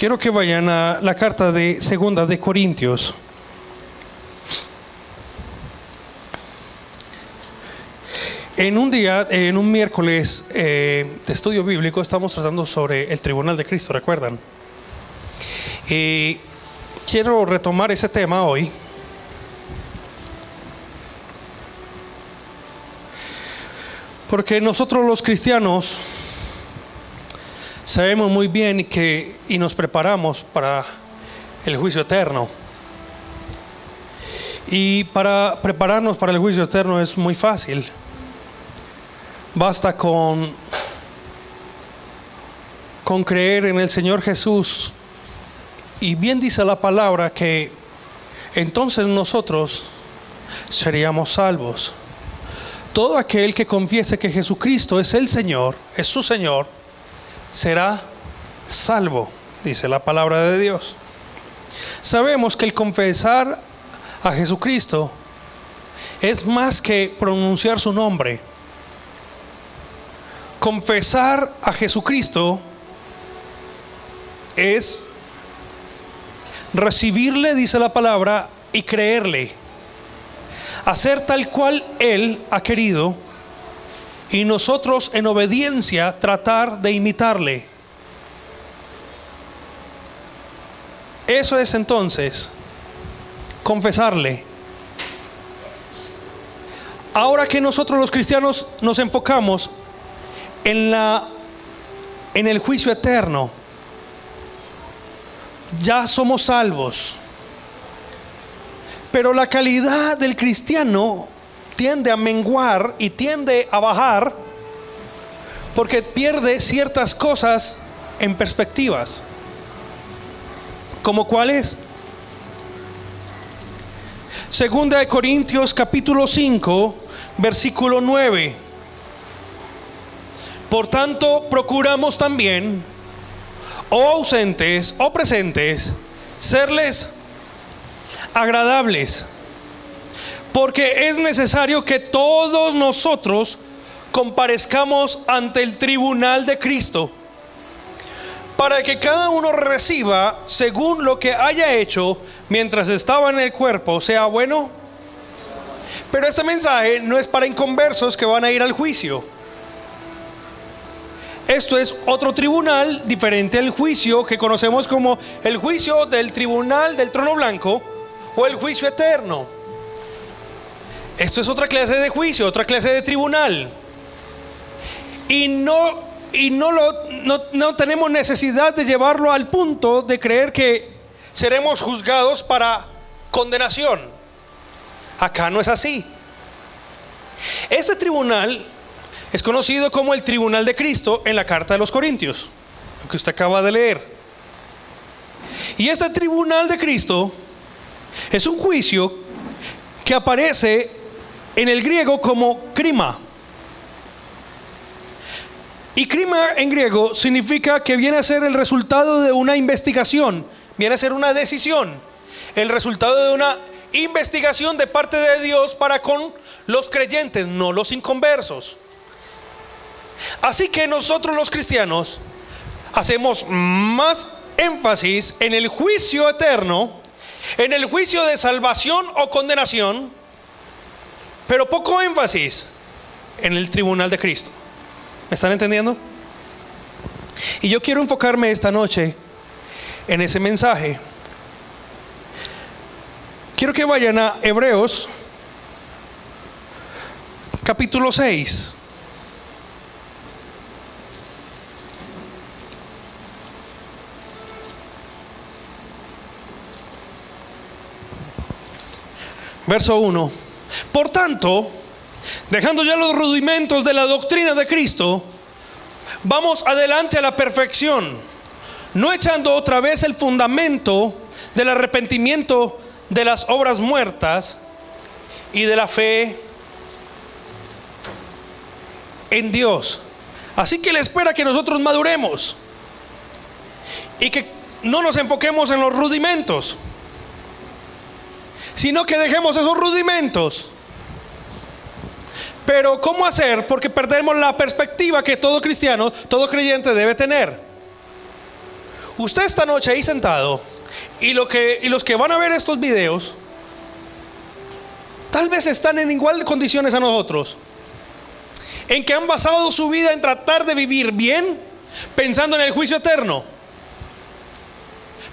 Quiero que vayan a la carta de Segunda de Corintios. En un miércoles de estudio bíblico estamos tratando sobre el tribunal de Cristo, ¿recuerdan? Y quiero retomar ese tema hoy. Porque nosotros los cristianos sabemos muy bien y nos preparamos para el juicio eterno. Y para prepararnos para el juicio eterno es muy fácil. Basta con creer en el Señor Jesús. Y bien dice la palabra que entonces nosotros seríamos salvos. Todo aquel que confiese que Jesucristo es el Señor, es su Señor, será salvo, dice la palabra de Dios. Sabemos que el confesar a Jesucristo es más que pronunciar su nombre. Confesar a Jesucristo es recibirle, dice la palabra, y creerle. Hacer tal cual Él ha querido y nosotros en obediencia tratar de imitarle. Eso es entonces confesarle. Ahora que nosotros los cristianos nos enfocamos en el juicio eterno, ya somos salvos. Pero la calidad del cristiano tiende a menguar y tiende a bajar porque pierde ciertas cosas en perspectivas. ¿Como cuáles? Segunda de Corintios capítulo 5 versículo 9. Por tanto, procuramos también, o ausentes o presentes, serles agradables, porque es necesario que todos nosotros comparezcamos ante el tribunal de Cristo, para que cada uno reciba según lo que haya hecho mientras estaba en el cuerpo, sea bueno. Pero este mensaje no es para inconversos que van a ir al juicio. Esto es otro tribunal diferente al juicio que conocemos como el juicio del tribunal del trono blanco o el juicio eterno. Esto es otra clase de juicio, otra clase de tribunal. Y no tenemos necesidad de llevarlo al punto de creer que seremos juzgados para condenación. Acá no es así. Este tribunal es conocido como el tribunal de Cristo en la carta de los Corintios, lo que usted acaba de leer. Y este tribunal de Cristo es un juicio que aparece en el griego como krima. Y krima en griego significa que viene a ser el resultado de una investigación, viene a ser una decisión, el resultado de una investigación de parte de Dios para con los creyentes, no los inconversos. Así que nosotros los cristianos hacemos más énfasis en el juicio eterno, en el juicio de salvación o condenación, pero poco énfasis en el tribunal de Cristo. ¿Me están entendiendo? Y yo quiero enfocarme esta noche en ese mensaje. Quiero que vayan a Hebreos capítulo 6. Verso 1. Por tanto, dejando ya los rudimentos de la doctrina de Cristo, vamos adelante a la perfección, no echando otra vez el fundamento del arrepentimiento de las obras muertas y de la fe en Dios. Así que Él espera que nosotros maduremos y que no nos enfoquemos en los rudimentos, sino que dejemos esos rudimentos. Pero ¿cómo hacer? Porque perdemos la perspectiva que todo cristiano, todo creyente debe tener. Usted esta noche ahí sentado, y los que van a ver estos videos, tal vez están en igual condiciones a nosotros, en que han basado su vida en tratar de vivir bien, pensando en el juicio eterno.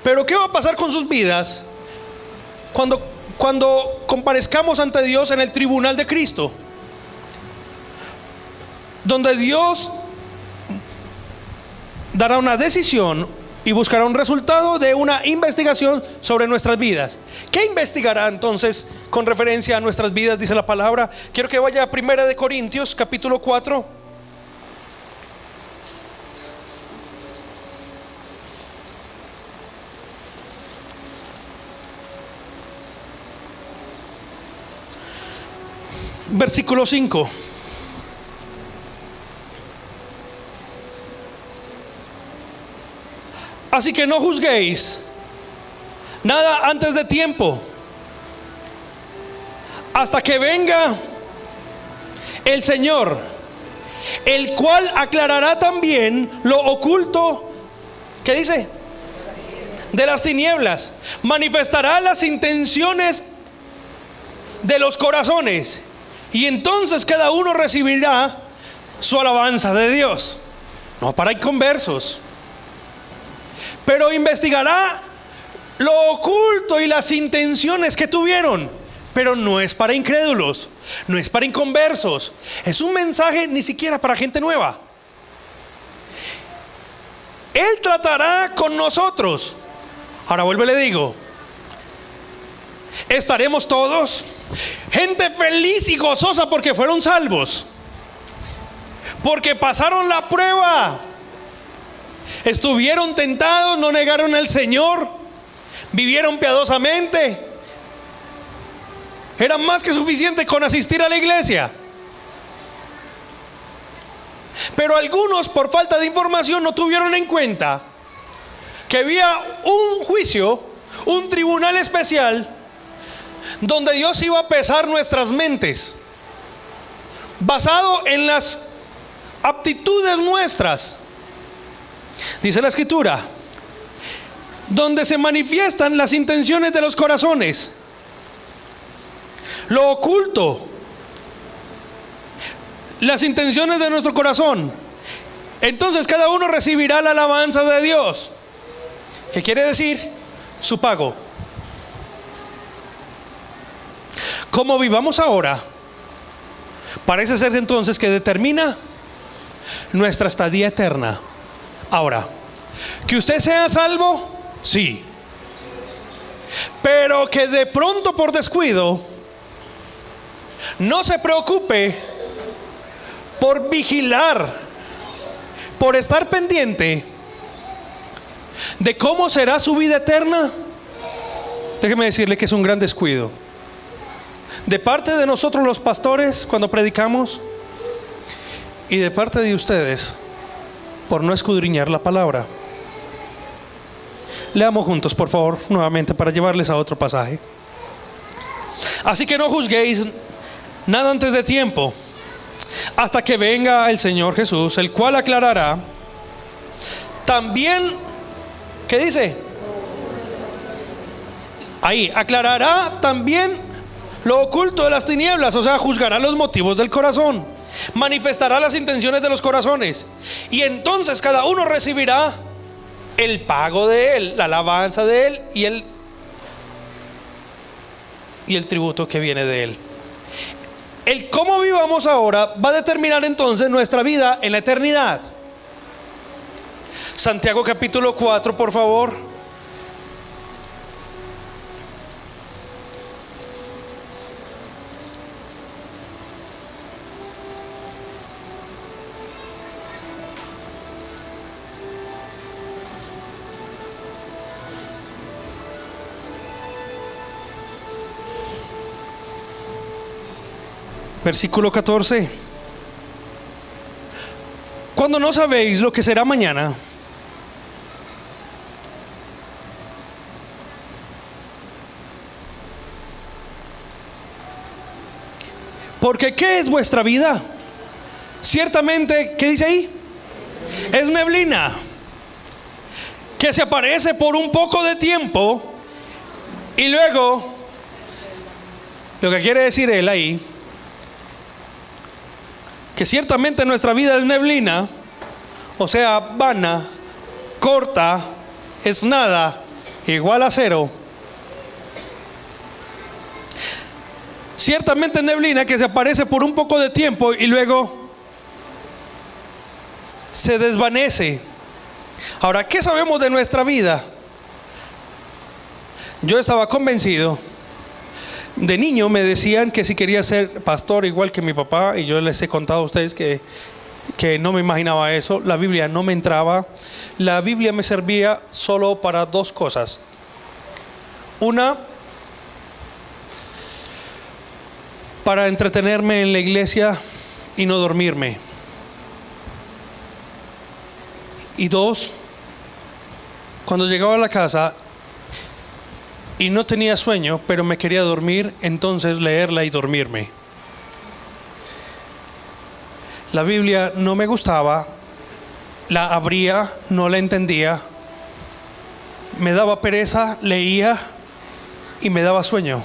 Pero ¿qué va a pasar con sus vidas cuando comparezcamos ante Dios en el tribunal de Cristo? Donde Dios dará una decisión y buscará un resultado de una investigación sobre nuestras vidas. ¿Qué investigará entonces con referencia a nuestras vidas? Dice la palabra. Quiero que vaya a 1 de Corintios capítulo 4. Versículo 5. Así que no juzguéis nada antes de tiempo, hasta que venga el Señor, el cual aclarará también lo oculto, ¿qué dice? De las tinieblas, manifestará las intenciones de los corazones, y entonces cada uno recibirá su alabanza de Dios. No para inconversos, pero investigará lo oculto y las intenciones que tuvieron. Pero no es para incrédulos, no es para inconversos. Es un mensaje ni siquiera para gente nueva. Él tratará con nosotros. Ahora vuelvo y le digo, estaremos todos gente feliz y gozosa porque fueron salvos, porque pasaron la prueba, estuvieron tentados, no negaron al Señor, vivieron piadosamente. Era más que suficiente con asistir a la iglesia. Pero algunos, por falta de información, no tuvieron en cuenta que había un juicio, un tribunal especial, donde Dios iba a pesar nuestras mentes, basado en las aptitudes nuestras. Dice la Escritura, donde se manifiestan las intenciones de los corazones, lo oculto, las intenciones de nuestro corazón. Entonces cada uno recibirá la alabanza de Dios. ¿Qué quiere decir? Su pago. Como vivamos ahora, parece ser entonces que determina nuestra estadía eterna. Ahora, que usted sea salvo, sí, pero que de pronto por descuido no se preocupe por vigilar, por estar pendiente de cómo será su vida eterna. Déjeme decirle que es un gran descuido de parte de nosotros los pastores cuando predicamos, y de parte de ustedes por no escudriñar la palabra. Leamos juntos, por favor, nuevamente, para llevarles a otro pasaje. Así que no juzguéis nada antes de tiempo, hasta que venga el Señor Jesús, el cual aclarará también, ¿qué dice? Ahí, aclarará también lo oculto de las tinieblas, o sea, juzgará los motivos del corazón, manifestará las intenciones de los corazones, y entonces cada uno recibirá el pago de él, la alabanza de él y el tributo que viene de él. El cómo vivamos ahora va a determinar entonces nuestra vida en la eternidad. Santiago capítulo 4, por favor. Versículo 14. Cuando no sabéis lo que será mañana, porque ¿qué es vuestra vida? Ciertamente, ¿qué dice ahí? Es neblina que se aparece por un poco de tiempo y luego, lo que quiere decir él ahí, que ciertamente nuestra vida es neblina, o sea, vana, corta, es nada, igual a cero. Ciertamente neblina que se aparece por un poco de tiempo y luego se desvanece. Ahora, ¿qué sabemos de nuestra vida? Yo estaba convencido. De niño me decían que si quería ser pastor igual que mi papá, y yo les he contado a ustedes que no me imaginaba eso. La Biblia no me entraba. La Biblia me servía solo para dos cosas. Una, para entretenerme en la iglesia y no dormirme. Y dos, cuando llegaba a la casa y no tenía sueño, pero me quería dormir, entonces leerla y dormirme. La Biblia no me gustaba, la abría, no la entendía, me daba pereza, leía y me daba sueño.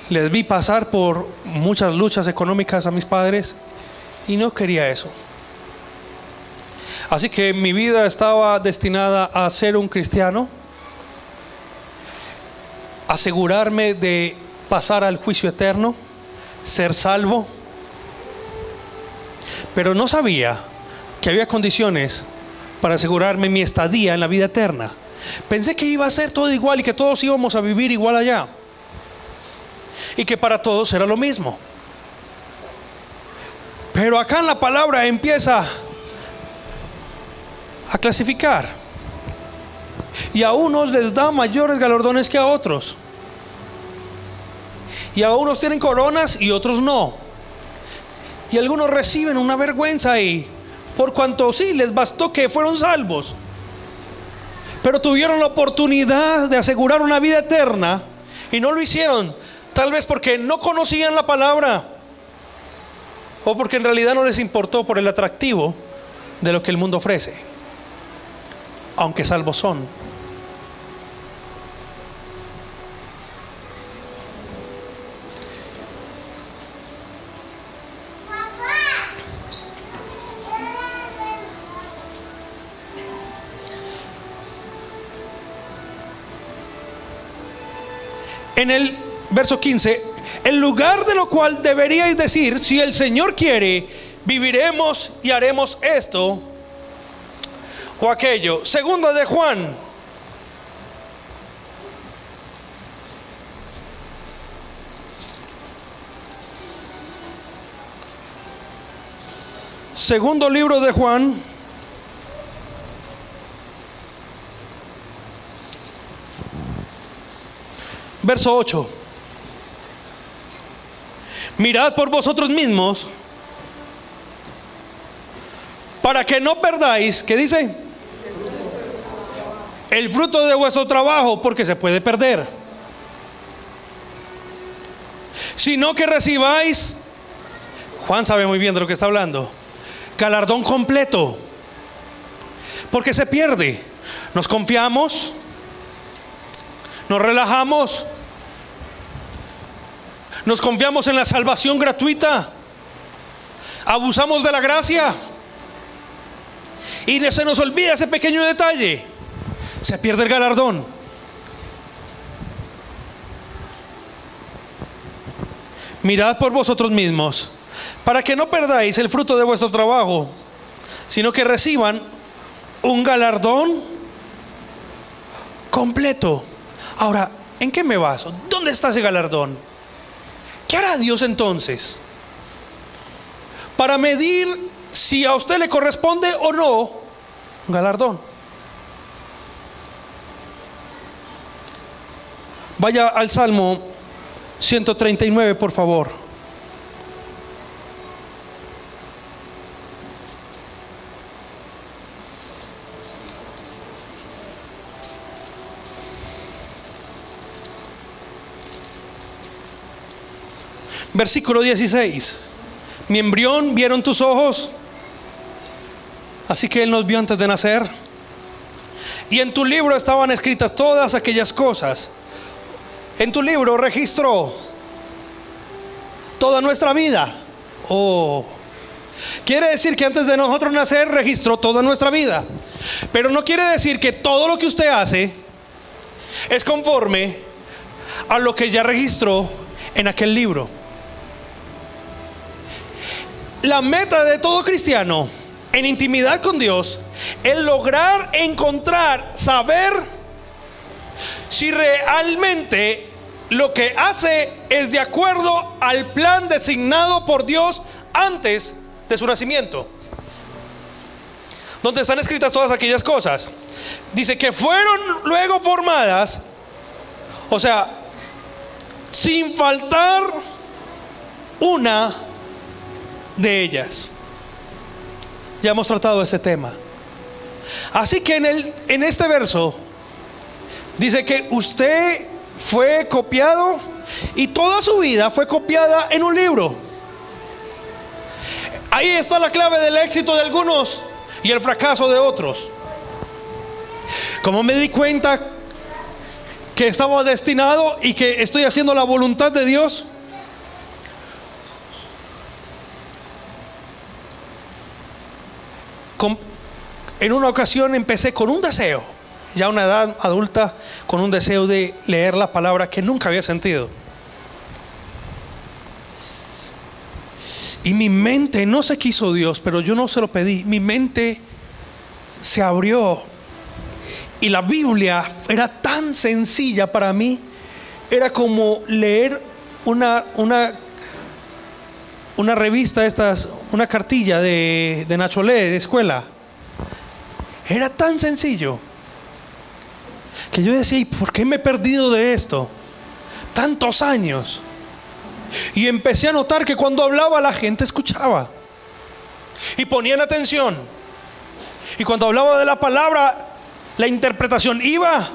Les vi pasar por muchas luchas económicas a mis padres y no quería eso. Así que mi vida estaba destinada a ser un cristiano, asegurarme de pasar al juicio eterno, ser salvo, pero no sabía que había condiciones para asegurarme mi estadía en la vida eterna. Pensé que iba a ser todo igual y que todos íbamos a vivir igual allá y que para todos era lo mismo. Pero acá en la palabra empieza a clasificar, y a unos les da mayores galardones que a otros, y a unos tienen coronas y otros no, y algunos reciben una vergüenza ahí, por cuanto sí les bastó que fueron salvos, pero tuvieron la oportunidad de asegurar una vida eterna y no lo hicieron, tal vez porque no conocían la palabra o porque en realidad no les importó por el atractivo de lo que el mundo ofrece, aunque salvos son. En el verso 15, en lugar de lo cual deberíais decir, si el Señor quiere, viviremos y haremos esto o aquello. Segunda de Juan, segundo libro de Juan, verso 8. Mirad por vosotros mismos para que no perdáis, ¿qué dice? El fruto de vuestro trabajo, porque se puede perder, sino que recibáis, Juan sabe muy bien de lo que está hablando, galardón completo, porque se pierde. Nos confiamos, nos relajamos, nos confiamos en la salvación gratuita, abusamos de la gracia y se nos olvida ese pequeño detalle, se pierde el galardón. Mirad por vosotros mismos para que no perdáis el fruto de vuestro trabajo, sino que reciban un galardón completo. Ahora, ¿en qué me baso? ¿Dónde está ese galardón? ¿Qué hará Dios entonces para medir si a usted le corresponde o no un galardón? Vaya al Salmo 139, por favor. Versículo 16. Mi embrión vieron tus ojos, así que Él nos vio antes de nacer. Y en tu libro estaban escritas todas aquellas cosas. En tu libro registró toda nuestra vida. Quiere decir que antes de nosotros nacer registró toda nuestra vida. Pero no quiere decir que todo lo que usted hace es conforme a lo que ya registró en aquel libro. La meta de todo cristiano en intimidad con Dios es lograr encontrar, saber si realmente lo que hace es de acuerdo al plan designado por Dios antes de su nacimiento, donde están escritas todas aquellas cosas. Dice que fueron luego formadas, o sea, sin faltar una de ellas. Ya hemos tratado ese tema. Así que en este verso dice que usted fue copiado y toda su vida fue copiada en un libro. Ahí está la clave del éxito de algunos y el fracaso de otros. Como me di cuenta que estaba destinado y que estoy haciendo la voluntad de Dios, en una ocasión empecé con un deseo, ya a una edad adulta, con un deseo de leer la palabra que nunca había sentido. Y mi mente, no se quiso Dios, pero yo no se lo pedí, mi mente se abrió. Y la Biblia era tan sencilla para mí, era como leer una revista estas, una cartilla de Nacholé, de escuela. Era tan sencillo que yo decía, ¿y por qué me he perdido de esto? Tantos años. Y empecé a notar que cuando hablaba la gente escuchaba y ponían atención. Y cuando hablaba de la palabra, la interpretación iba.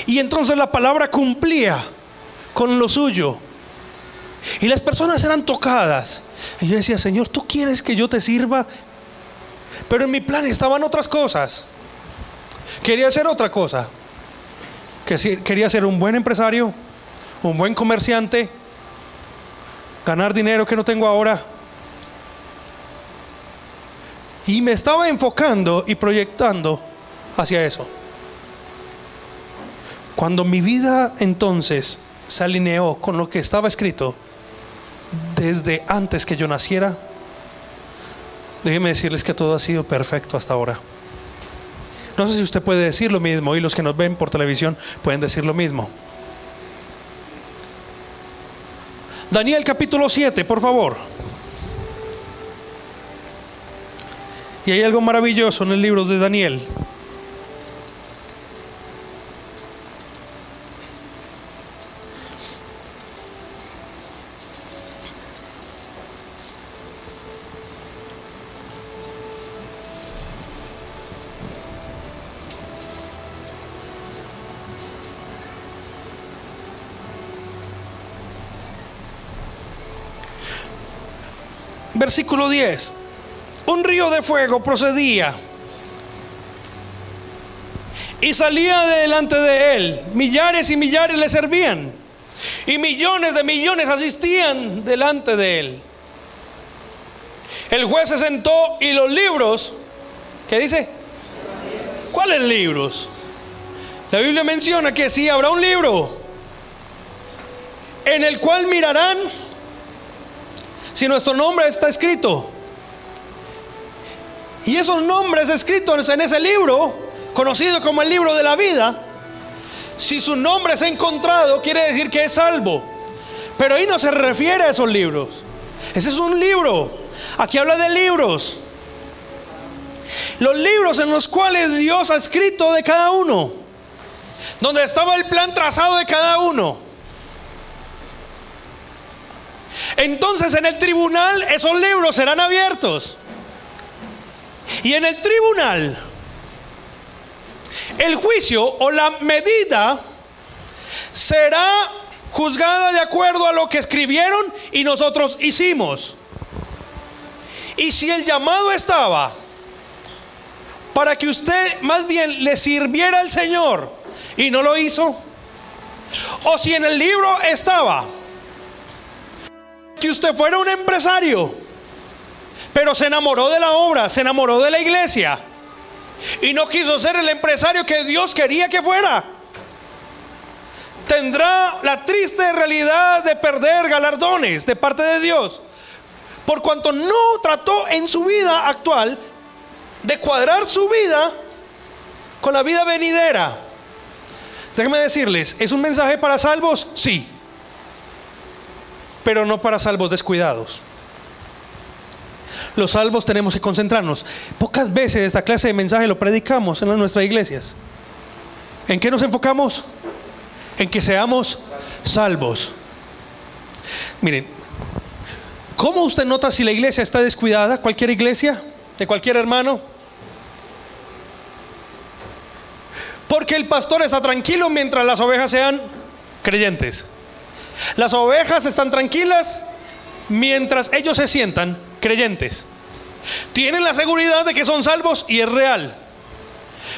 Y entonces la palabra cumplía con lo suyo. Y las personas eran tocadas. Y yo decía, Señor, ¿tú quieres que yo te sirva? Pero en mi plan estaban otras cosas. Quería hacer otra cosa. Quería ser un buen empresario, un buen comerciante, ganar dinero que no tengo ahora. Y me estaba enfocando y proyectando hacia eso. Cuando mi vida entonces se alineó con lo que estaba escrito desde antes que yo naciera, déjenme decirles que todo ha sido perfecto hasta ahora. No sé si usted puede decir lo mismo, y los que nos ven por televisión pueden decir lo mismo. Daniel capítulo 7, por favor. Y hay algo maravilloso en el libro de Daniel. Versículo 10. Un río de fuego procedía y salía de delante de él. Millares y millares le servían, y millones de millones asistían delante de él. El juez se sentó y los libros, ¿qué dice? ¿Cuáles libros? La Biblia menciona que sí habrá un libro en el cual mirarán si nuestro nombre está escrito. Y esos nombres escritos en ese libro, conocido como el libro de la vida, si su nombre es encontrado, quiere decir que es salvo. Pero ahí no se refiere a esos libros. Ese es un libro. Aquí habla de libros. Los libros en los cuales Dios ha escrito de cada uno, donde estaba el plan trazado de cada uno. Entonces en el tribunal esos libros serán abiertos. Y en el tribunal el juicio o la medida será juzgada de acuerdo a lo que escribieron y nosotros hicimos. Y si el llamado estaba para que usted más bien le sirviera al Señor y no lo hizo? O si en el libro estaba que usted fuera un empresario, pero se enamoró de la obra, se enamoró de la iglesia y no quiso ser el empresario que Dios quería que fuera, tendrá la triste realidad de perder galardones de parte de Dios, por cuanto no trató en su vida actual de cuadrar su vida con la vida venidera. Déjenme decirles, ¿es un mensaje para salvos? Sí, pero no para salvos descuidados. Los salvos tenemos que concentrarnos. Pocas veces esta clase de mensaje lo predicamos en nuestras iglesias. ¿En qué nos enfocamos? En que seamos salvos. Miren, ¿cómo usted nota si la iglesia está descuidada? Cualquier iglesia, de cualquier hermano. Porque el pastor está tranquilo mientras las ovejas sean creyentes. Las ovejas están tranquilas mientras ellos se sientan creyentes. Tienen la seguridad de que son salvos y es real.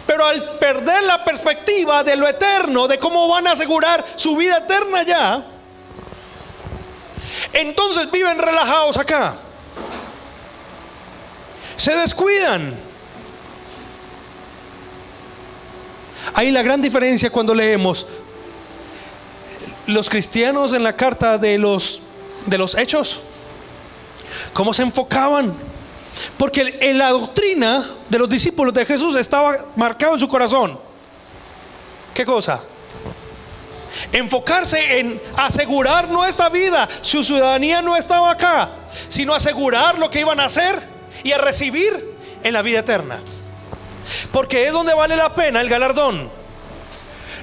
Pero al perder la perspectiva de lo eterno, de cómo van a asegurar su vida eterna ya, entonces viven relajados acá. Se descuidan. Hay la gran diferencia cuando leemos los cristianos en la carta de los Hechos, cómo se enfocaban, porque en la doctrina de los discípulos de Jesús estaba marcado en su corazón. ¿Qué cosa? Enfocarse en asegurar nuestra vida. Su ciudadanía no estaba acá, sino asegurar lo que iban a hacer y a recibir en la vida eterna, porque es donde vale la pena el galardón.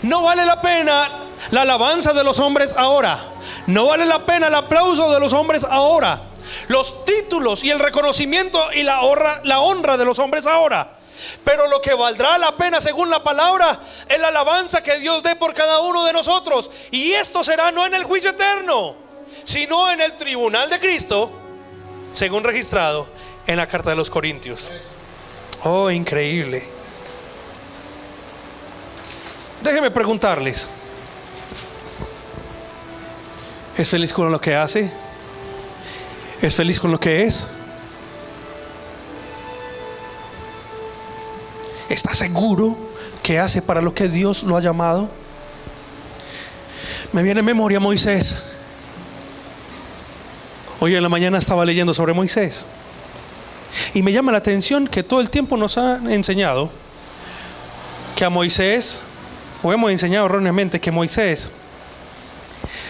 No vale la pena la alabanza de los hombres ahora, no vale la pena el aplauso de los hombres ahora, los títulos y el reconocimiento y la honra de los hombres ahora. Pero lo que valdrá la pena según la palabra es la alabanza que Dios dé por cada uno de nosotros. Y esto será no en el juicio eterno, sino en el tribunal de Cristo, según registrado en la carta de los Corintios. Oh, increíble. Déjenme preguntarles, ¿es feliz con lo que hace? ¿Es feliz con lo que es? ¿Está seguro que hace para lo que Dios lo ha llamado? Me viene en memoria Moisés. Hoy en la mañana estaba leyendo sobre Moisés y me llama la atención que todo el tiempo nos han enseñado que a Moisés, o hemos enseñado erróneamente que Moisés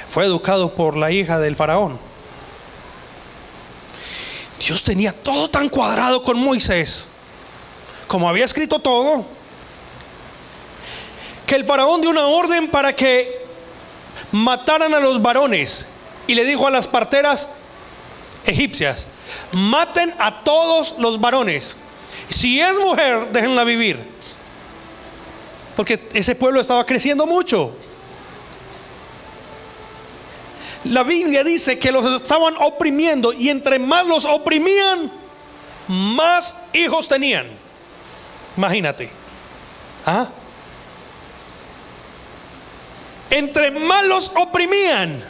fue educado por la hija del faraón. Dios tenía todo tan cuadrado con Moisés, como había escrito todo, que el faraón dio una orden para que mataran a los varones y le dijo a las parteras egipcias: maten a todos los varones, si es mujer déjenla vivir, porque ese pueblo estaba creciendo mucho. La Biblia dice que los estaban oprimiendo, y entre más los oprimían, más hijos tenían. Imagínate. ¿Ah? Entre más los oprimían,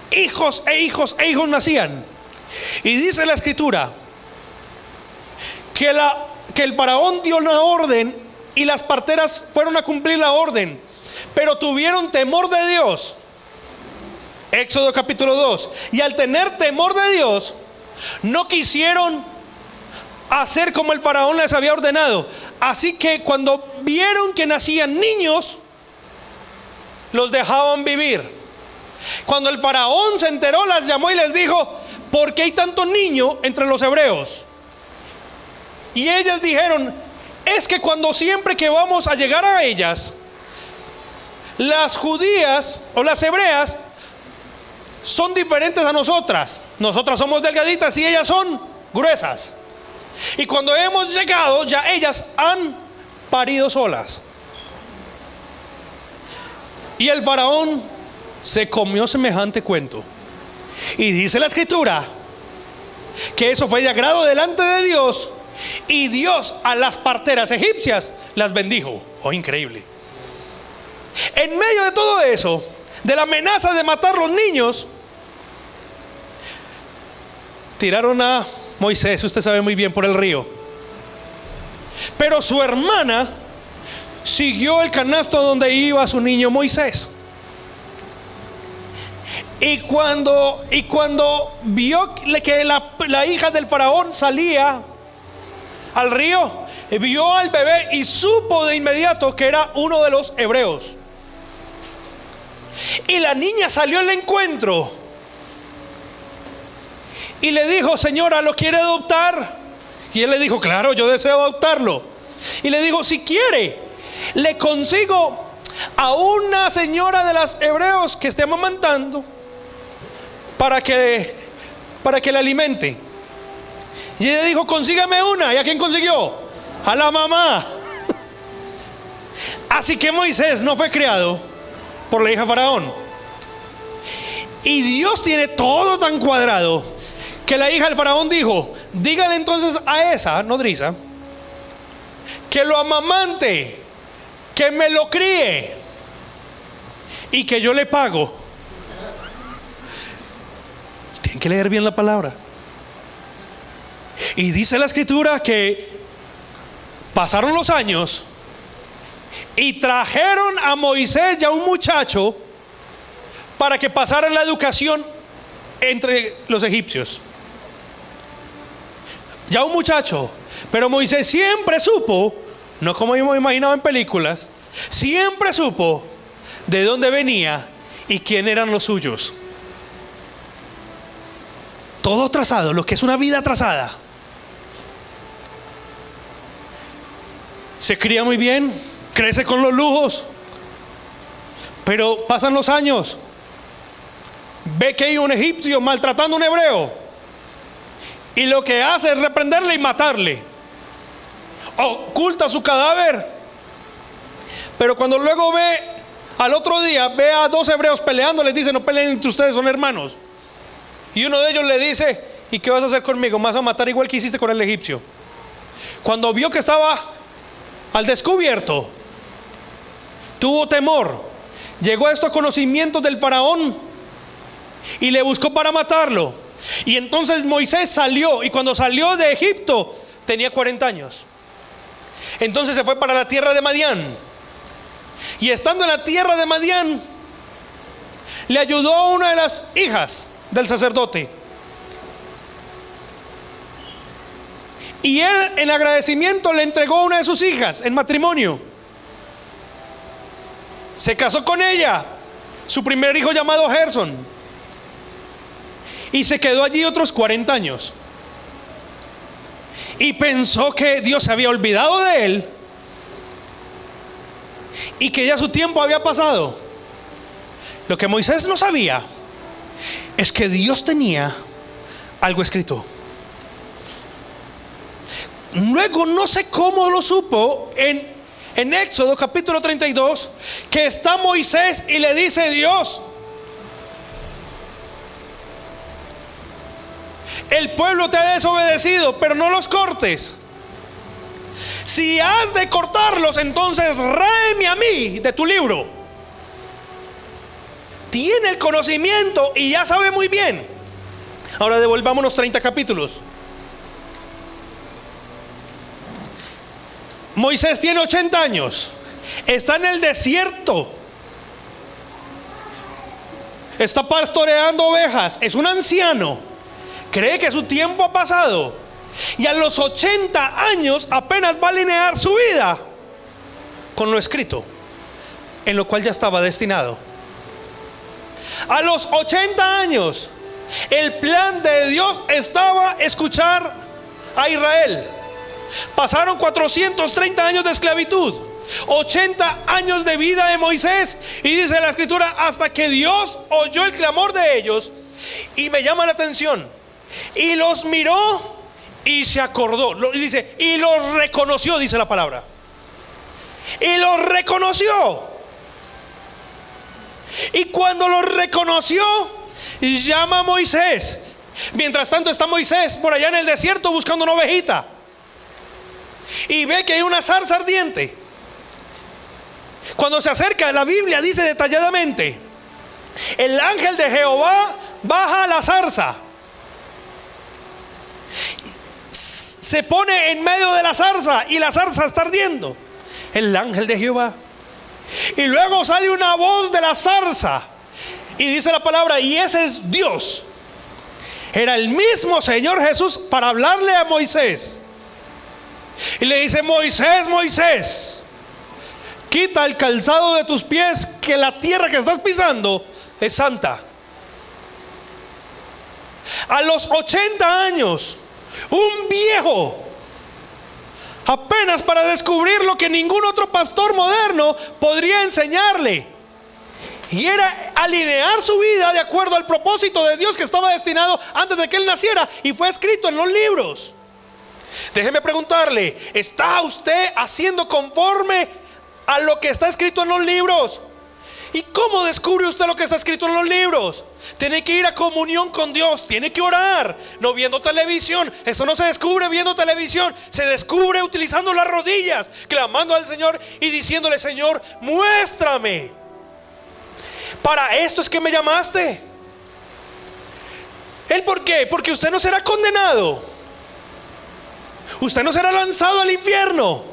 hijos e hijos e hijos nacían. Y dice la escritura que el faraón dio una orden y las parteras fueron a cumplir la orden, pero tuvieron temor de Dios. Éxodo capítulo 2. Y al tener temor de Dios, no quisieron hacer como el faraón les había ordenado. Así que cuando vieron que nacían niños, los dejaban vivir. Cuando el faraón se enteró, las llamó y les dijo: ¿por qué hay tanto niño entre los hebreos? Y ellas dijeron: es que cuando siempre que vamos a llegar a ellas, las judías o las hebreas son diferentes a nosotras. Nosotras somos delgaditas y ellas son gruesas. Y cuando hemos llegado, ya ellas han parido solas. Y el faraón se comió semejante cuento. Y dice la escritura que eso fue de agrado delante de Dios, Y Dios a las parteras egipcias las bendijo. Oh, increíble. En medio de todo eso, de la amenaza de matar los niños, tiraron a Moisés, usted sabe muy bien, por el río. Pero su hermana siguió el canasto donde iba su niño Moisés. Y cuando vio que la hija del faraón salía al río, vio al bebé y supo de inmediato que era uno de los hebreos. Y la niña salió al encuentro y le dijo: señora, ¿lo quiere adoptar? Y él le dijo: claro, yo deseo adoptarlo. Y le dijo: si quiere, le consigo a una señora de los hebreos que esté amamantando para que le alimente. Y ella dijo: consígame una. ¿Y a quién consiguió? A la mamá. Así que Moisés no fue criado por la hija de Faraón. Y Dios tiene todo tan cuadrado que la hija del Faraón dijo: dígale entonces a esa nodriza que lo amamante, que me lo críe y que yo le pago. Tienen que leer bien la palabra. Y dice la escritura que pasaron los años y trajeron a Moisés y a un muchacho para que pasaran la educación entre los egipcios. Ya un muchacho. Pero Moisés siempre supo, no como hemos imaginado en películas, siempre supo de dónde venía y quién eran los suyos. Todo trazado, lo que es una vida trazada. Se cría muy bien, crece con los lujos, pero pasan los años, ve que hay un egipcio maltratando a un hebreo y lo que hace es reprenderle y matarle. Oculta su cadáver, pero cuando luego ve al otro día, ve a dos hebreos peleando, les dice: no peleen entre ustedes, son hermanos. Y uno de ellos le dice: ¿y qué vas a hacer conmigo? ¿Me vas a matar igual que hiciste con el egipcio? Cuando vio que estaba al descubierto, tuvo temor, llegó a estos conocimientos del faraón y le buscó para matarlo. Y entonces Moisés salió, y cuando salió de Egipto tenía 40 años. Entonces se fue para la tierra de Madián, y estando en la tierra de Madián le ayudó a una de las hijas del sacerdote. Y él, en agradecimiento, le entregó a una de sus hijas en matrimonio. Se casó con ella, su primer hijo llamado Gerson, y se quedó allí otros 40 años. Y pensó que Dios se había olvidado de él y que ya su tiempo había pasado. Lo que Moisés no sabía es que Dios tenía algo escrito. Luego, no sé cómo lo supo, en Éxodo capítulo 32, que está Moisés y le dice: Dios, el pueblo te ha desobedecido, pero no los cortes. Si has de cortarlos, entonces ráeme a mí de tu libro. Tiene el conocimiento y ya sabe muy bien. Ahora devolvámonos 30 capítulos. Moisés tiene 80 años, está en el desierto, está pastoreando ovejas, es un anciano, cree que su tiempo ha pasado, y a los 80 años apenas va a alinear su vida con lo escrito, en lo cual ya estaba destinado. A los 80 años el plan de Dios estaba escuchar a Israel. Pasaron 430 años de esclavitud, 80 años de vida de Moisés, y dice la escritura: hasta que Dios oyó el clamor de ellos. Y me llama la atención, y los miró y se acordó, dice, y los reconoció, dice la palabra, y los reconoció. Y cuando los reconoció, llama a Moisés. Mientras tanto está Moisés por allá en el desierto buscando una ovejita. y ve que hay una zarza ardiente. Cuando se acerca, la Biblia dice detalladamente: el ángel de Jehová baja a la zarza, se pone en medio de la zarza y la zarza está ardiendo. El ángel de Jehová. Y luego sale una voz de la zarza y dice la palabra, y ese es Dios. Era el mismo Señor Jesús para hablarle a Moisés. Y le dice: Moisés, Moisés, quita el calzado de tus pies, que la tierra que estás pisando es santa. A los 80 años, un viejo, apenas para descubrir lo que ningún otro pastor moderno podría enseñarle, y era alinear su vida de acuerdo al propósito de Dios que estaba destinado antes de que él naciera y fue escrito en los libros. Déjeme preguntarle: ¿está usted haciendo conforme a lo que está escrito en los libros? ¿Y cómo descubre usted lo que está escrito en los libros? Tiene que ir a comunión con Dios, tiene que orar, no viendo televisión. Eso no se descubre viendo televisión, se descubre utilizando las rodillas, clamando al Señor y diciéndole: Señor, muéstrame. Para esto es que me llamaste. ¿El por qué? Porque usted no será condenado, usted no será lanzado al infierno.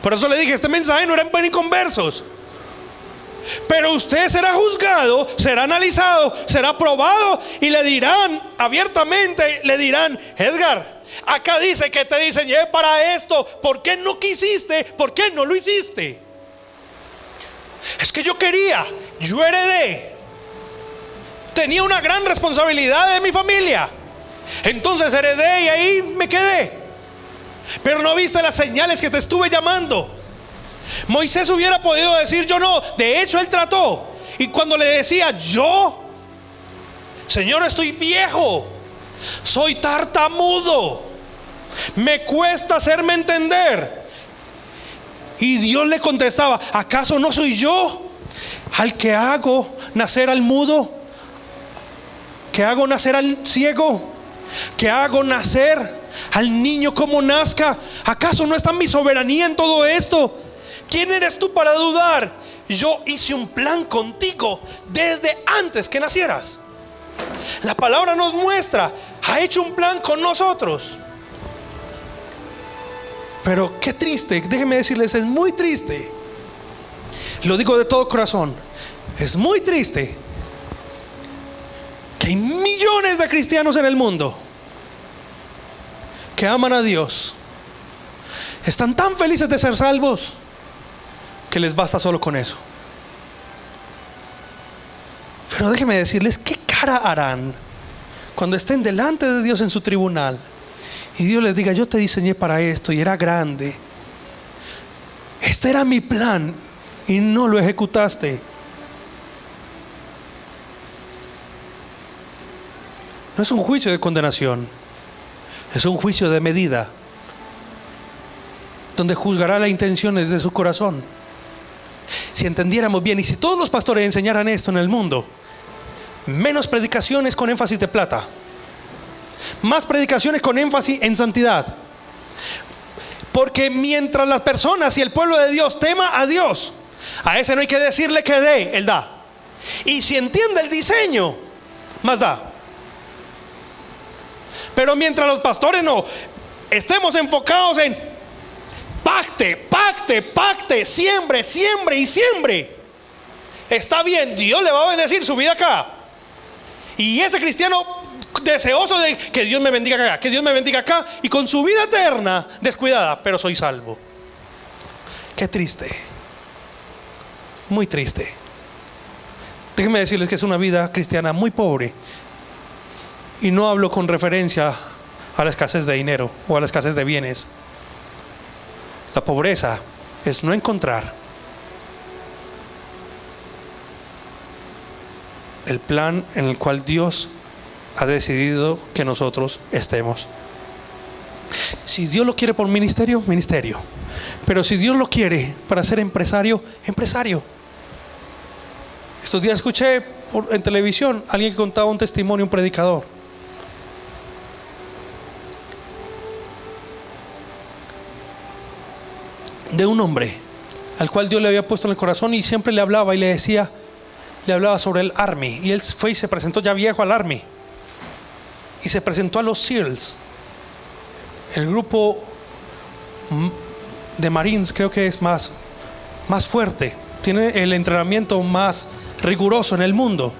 Por eso le dije, este mensaje no era en inconversos. Pero usted será juzgado, será analizado, será probado, y le dirán abiertamente, le dirán: Edgar, acá dice que te diseñé para esto, ¿por qué no quisiste? ¿Por qué no lo hiciste? Es que yo quería, yo heredé, tenía una gran responsabilidad de mi familia, entonces heredé y ahí me quedé. Pero no viste las señales que te estuve llamando. Moisés hubiera podido decir: yo no. De hecho, él trató. Y cuando le decía: yo, Señor, estoy viejo, soy tartamudo, me cuesta hacerme entender. Y Dios le contestaba: ¿acaso no soy yo al que hago nacer al mudo, que hago nacer al ciego, que hago nacer al niño como nazca? ¿Acaso no está mi soberanía en todo esto? ¿Quién eres tú para dudar? Yo hice un plan contigo desde antes que nacieras. La palabra nos muestra, ha hecho un plan con nosotros. Pero qué triste, déjenme decirles, es muy triste. Lo digo de todo corazón, es muy triste que hay millones de cristianos en el mundo que aman a Dios, están tan felices de ser salvos que les basta solo con eso. Pero déjenme decirles, ¿qué cara harán cuando estén delante de Dios en su tribunal y Dios les diga: yo te diseñé para esto y era grande, este era mi plan y no lo ejecutaste? No es un juicio de condenación, es un juicio de medida, donde juzgará las intenciones de su corazón. Si entendiéramos bien, y si todos los pastores enseñaran esto en el mundo: menos predicaciones con énfasis de plata, más predicaciones con énfasis en santidad. Porque mientras las personas y el pueblo de Dios tema a Dios, a ese no hay que decirle que dé, Él da. Y si entiende el diseño, más da. Pero mientras los pastores no estemos enfocados en pacte, pacte, pacte, siembre, siembre y siembre, está bien, Dios le va a bendecir su vida acá. Y ese cristiano deseoso de que Dios me bendiga acá, que Dios me bendiga acá, y con su vida eterna descuidada: pero soy salvo. Qué triste, muy triste. Déjenme decirles que es una vida cristiana muy pobre. Y no hablo con referencia a la escasez de dinero o a la escasez de bienes. La pobreza es no encontrar el plan en el cual Dios ha decidido que nosotros estemos. Si Dios lo quiere por ministerio, ministerio. Pero si Dios lo quiere para ser empresario, empresario. Estos días escuché en televisión a alguien que contaba un testimonio, un predicador. de un hombre al cual Dios le había puesto en el corazón y siempre le hablaba y le decía, le hablaba sobre el Army. Y él fue y se presentó ya viejo al Army. Y se presentó a los SEALs, el grupo de Marines, creo que es más fuerte, tiene el entrenamiento más riguroso en el mundo.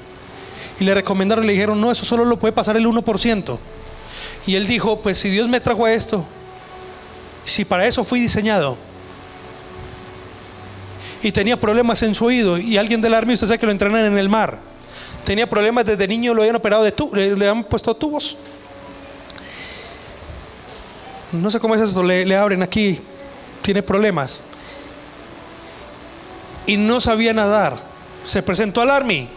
Y le recomendaron, le dijeron, no, eso solo lo puede pasar el 1%. Y él dijo, pues si Dios me trajo a esto, si para eso fui diseñado. Y tenía problemas en su oído, y alguien del Army, usted sabe que lo entrenan en el mar, tenía problemas desde niño, lo habían operado de le han puesto tubos. No sé cómo es esto, le abren aquí, tiene problemas. Y no sabía nadar. Se presentó al Army,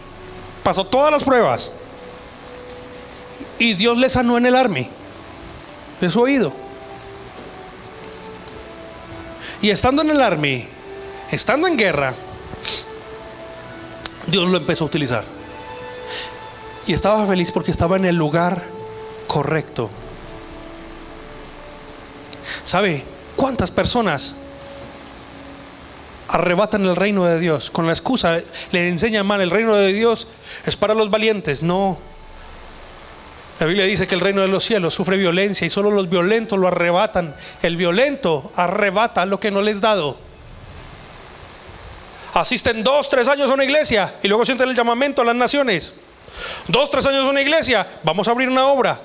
pasó todas las pruebas, y Dios le sanó en el Army de su oído. Y estando en el Army, estando en guerra, Dios lo empezó a utilizar. Y estaba feliz porque estaba en el lugar correcto. ¿Sabe cuántas personas arrebatan el reino de Dios con la excusa, le enseñan mal, el reino de Dios es para los valientes? No. La Biblia dice que el reino de los cielos sufre violencia y solo los violentos lo arrebatan. El violento arrebata lo que no les es dado. Asisten 2-3 años a una iglesia y luego sienten el llamamiento a las naciones. 2-3 años a una iglesia, vamos a abrir una obra.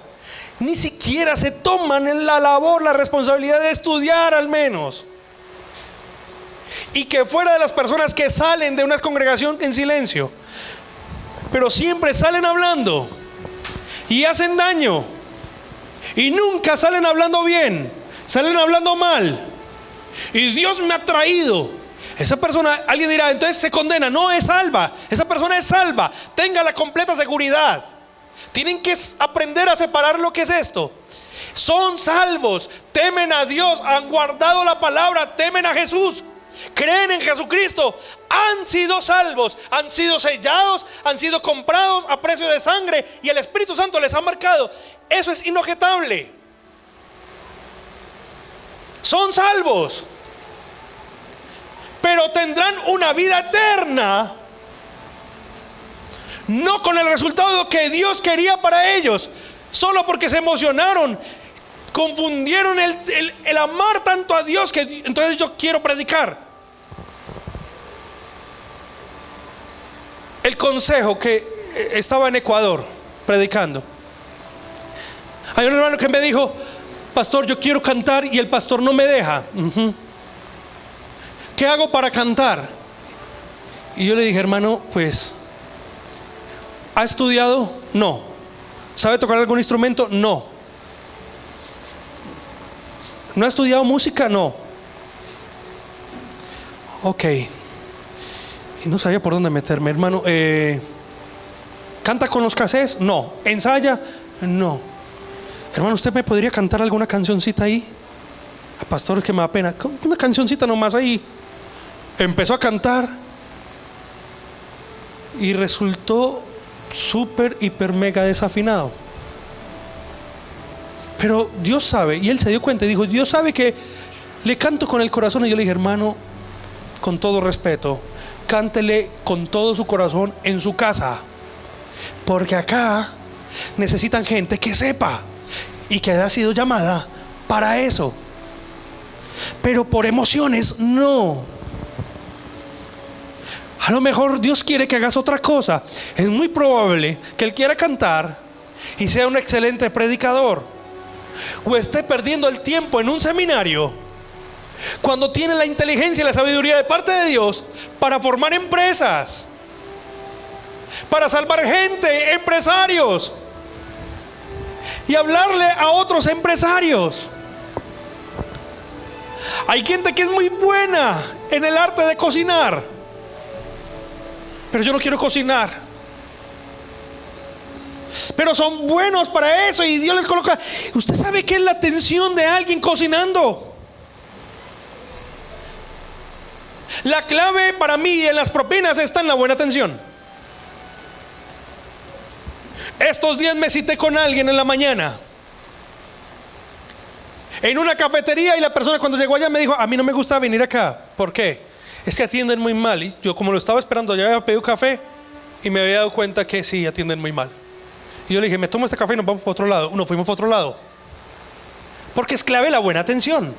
Ni siquiera se toman en la labor, la responsabilidad de estudiar al menos. Y que fuera de las personas que salen de una congregación en silencio, pero siempre salen hablando y hacen daño, y nunca salen hablando bien, salen hablando mal. Y Dios me ha traído. Esa persona, alguien dirá, entonces se condena. No, es salva. Esa persona es salva. Tenga la completa seguridad. Tienen que aprender a separar lo que es esto. Son salvos, temen a Dios, han guardado la palabra, temen a Jesús, creen en Jesucristo, han sido salvos, han sido sellados, han sido comprados a precio de sangre y el Espíritu Santo les ha marcado. Eso es inobjetable. Son salvos, pero tendrán una vida eterna, no con el resultado que Dios quería para ellos, solo porque se emocionaron, confundieron el amar tanto a Dios que entonces yo quiero predicar. El consejo que estaba en Ecuador predicando, hay un hermano que me dijo, pastor, yo quiero cantar y el pastor no me deja. ¿Qué hago para cantar? Y yo le dije, hermano, pues, ¿ha estudiado? No. ¿Sabe tocar algún instrumento? No. ¿No ha estudiado música? No. Ok. Y no sabía por dónde meterme, hermano. ¿Canta con los cassettes? No. ¿Ensaya? No. Hermano, ¿usted me podría cantar alguna cancioncita ahí? Pastor, que me da pena. Una cancioncita nomás ahí. Empezó a cantar y resultó súper, hiper, mega desafinado. Pero Dios sabe, y él se dio cuenta y dijo, Dios sabe que le canto con el corazón. Y yo le dije, hermano, con todo respeto, cántele con todo su corazón en su casa, porque acá necesitan gente que sepa y que haya sido llamada para eso. Pero por emociones no. A lo mejor Dios quiere que hagas otra cosa. Es muy probable que Él quiera cantar y sea un excelente predicador, o esté perdiendo el tiempo en un seminario cuando tiene la inteligencia y la sabiduría de parte de Dios para formar empresas, para salvar gente, empresarios, y hablarle a otros empresarios. Hay gente que es muy buena en el arte de cocinar, pero yo no quiero cocinar. Pero son buenos para eso y Dios les coloca. ¿Usted sabe qué es la atención de alguien cocinando? La clave para mí en las propinas está en la buena atención. Estos días me cité con alguien en la mañana en una cafetería y la persona cuando llegó allá me dijo, a mí no me gusta venir acá. ¿Por qué? Es que atienden muy mal. Y yo, como lo estaba esperando, ya había pedido café y me había dado cuenta que sí, atienden muy mal. Y yo le dije, me tomo este café y nos vamos para otro lado. Nos fuimos para otro lado. Porque es clave la buena atención.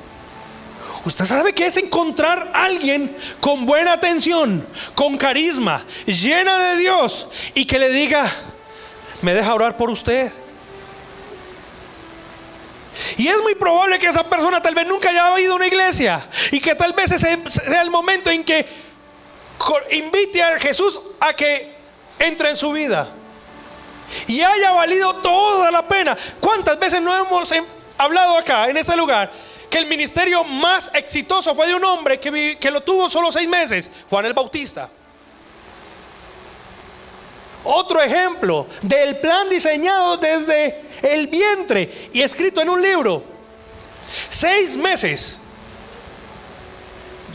Usted sabe que es encontrar a alguien con buena atención, con carisma, llena de Dios, y que le diga, ¿me deja orar por usted? Y es muy probable que esa persona tal vez nunca haya ido a una iglesia, y que tal vez ese sea el momento en que invite a Jesús a que entre en su vida y haya valido toda la pena. ¿Cuántas veces no hemos hablado acá en este lugar que el ministerio más exitoso fue de un hombre que lo tuvo solo 6 meses? Juan el Bautista. Otro ejemplo del plan diseñado desde el vientre y escrito en un libro. 6 meses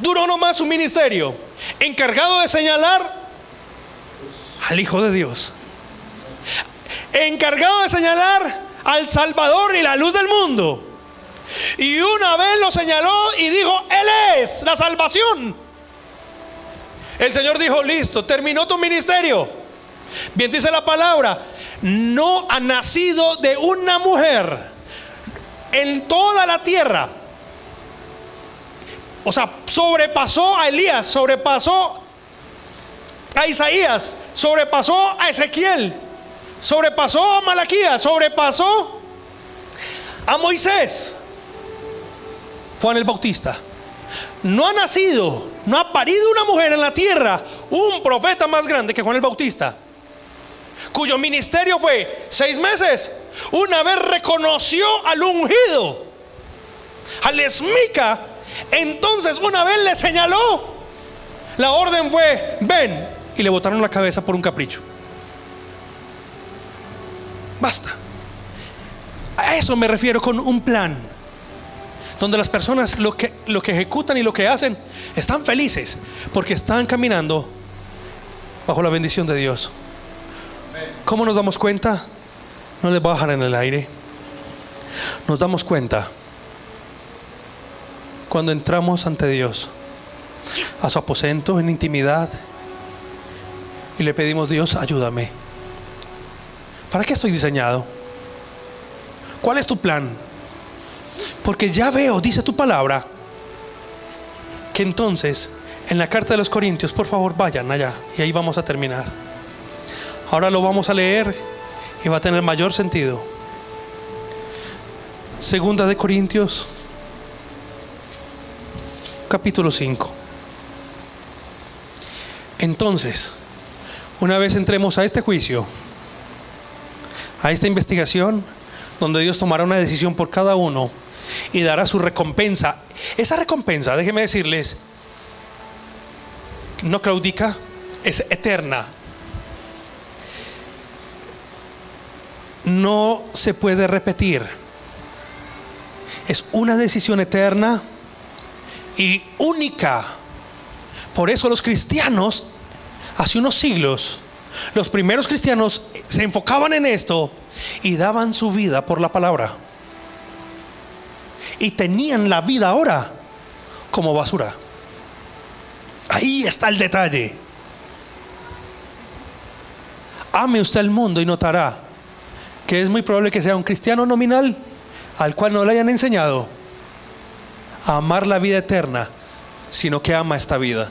duró nomás su ministerio, encargado de señalar al Hijo de Dios, encargado de señalar al Salvador y la luz del mundo. Y una vez lo señaló y dijo, Él es la salvación. El Señor dijo, listo, terminó tu ministerio. Bien dice la palabra, no ha nacido de una mujer en toda la tierra. O sea, sobrepasó a Elías, sobrepasó a Isaías, sobrepasó a Ezequiel, sobrepasó a Malaquías, sobrepasó a Moisés. Juan el Bautista. No ha nacido, no ha parido una mujer en la tierra un profeta más grande que Juan el Bautista, cuyo ministerio fue 6 meses. Una vez reconoció al ungido, al esmica, entonces una vez le señaló, la orden fue, ven, y le botaron la cabeza por un capricho. Basta. A eso me refiero con un plan, donde las personas lo que ejecutan y lo que hacen están felices porque están caminando bajo la bendición de Dios. ¿Cómo nos damos cuenta? No les voy a dejar en el aire. Nos damos cuenta cuando entramos ante Dios, a su aposento en intimidad, y le pedimos, Dios, ayúdame. ¿Para qué estoy diseñado? ¿Cuál es tu plan? Porque ya veo, dice tu palabra, que entonces en la carta de los Corintios, por favor vayan allá, y ahí vamos a terminar. Ahora lo vamos a leer y va a tener mayor sentido. Segunda de Corintios, capítulo 5. Entonces, una vez entremos a este juicio, a esta investigación, donde Dios tomará una decisión por cada uno y dará su recompensa. Esa recompensa, déjenme decirles, no claudica, es eterna. No se puede repetir. Es una decisión eterna y única. Por eso los cristianos, hace unos siglos, los primeros cristianos se enfocaban en esto y daban su vida por la palabra, y tenían la vida ahora como basura. Ahí está el detalle. Ame usted el mundo y notará que es muy probable que sea un cristiano nominal al cual no le hayan enseñado a amar la vida eterna, sino que ama esta vida.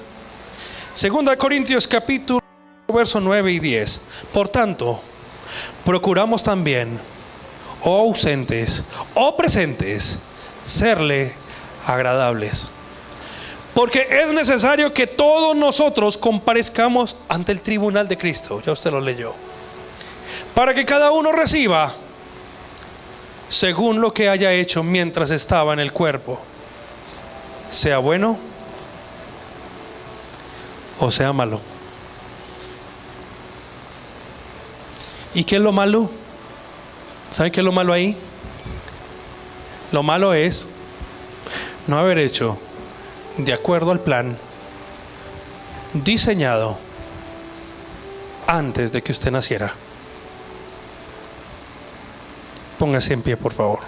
Segunda de Corintios capítulo verso 9 y 10. Por tanto, procuramos también, o ausentes o presentes, serle agradables, porque es necesario que todos nosotros comparezcamos ante el tribunal de Cristo, ya usted lo leyó, para que cada uno reciba según lo que haya hecho mientras estaba en el cuerpo, sea bueno o sea malo. ¿Y qué es lo malo? ¿Saben qué es lo malo ahí? Lo malo es no haber hecho de acuerdo al plan diseñado antes de que usted naciera. Póngase en pie, por favor.